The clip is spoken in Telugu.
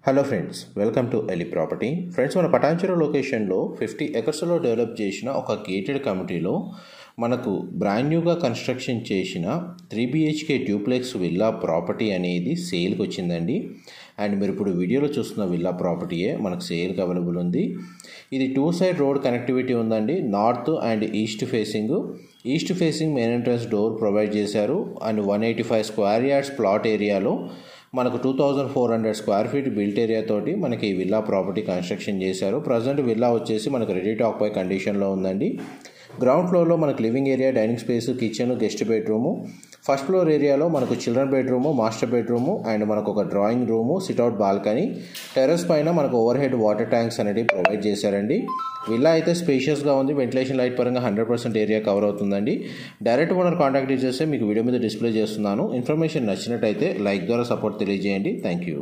Hello friends, welcome to Eli property. Friends, మన పటాన్చెరు లొకేషన్లో 50 ఎకర్స్లో డెవలప్ చేసిన ఒక గేటెడ్ కమ్యూనిటీలో మనకు బ్రాండ్ న్యూగా కన్స్ట్రక్షన్ చేసిన 3 BHK డ్యూప్లెక్స్ విల్లా ప్రాపర్టీ అనేది సేల్కి వచ్చిందండి. అండ్ మీరు ఇప్పుడు వీడియోలో చూస్తున్న విల్లా ప్రాపర్టీయే మనకు సేల్కి అవైలబుల్ ఉంది. ఇది 2 సైడ్ రోడ్ కనెక్టివిటీ ఉందండి. North and east facing main entrance door provide చేశారు. అండ్ 185 స్క్వేర్ యార్డ్స్ ప్లాట్ ఏరియాలో మనకు 2400 స్క్వేర్ ఫీట్ బిల్ట్ ఏరియా తోటి మనకి ఈ విల్లా ప్రాపర్టీ కన్స్ట్రక్షన్ చేశారు. ప్రజెంట్ విల్లా వచ్చేసి మనకు రెడీ టు ఆక్యుపై కండిషన్లో ఉందండి. గ్రౌండ్ ఫ్లోర్లో మనకు living area, dining space, kitchen, guest bedroom. First floor ఏరియాలో మనకు children bedroom, master bedroom and మనకు ఒక drawing room, sit-out balcony. Terrace పైన మనకు ఓవర్ హెడ్ వాటర్ ట్యాంక్స్ అనేవి ప్రొవైడ్ చేశారండి. విల్లా అయితే స్పేషియస్గా ఉంది. వెంటిలేషన్ లైట్ పరంగా 100% ఏరియా కవర్ అవుతుందండి. డైరెక్ట్ ఓనర్ కాంటాక్ట్ డీటెయిల్స్ మీకు వీడియో మీద డిస్ప్లే చేస్తున్నాను. ఇన్ఫర్మేషన్ నచ్చినట్టయితే లైక్ ద్వారా సపోర్ట్ తెలియజేయండి. Thank you.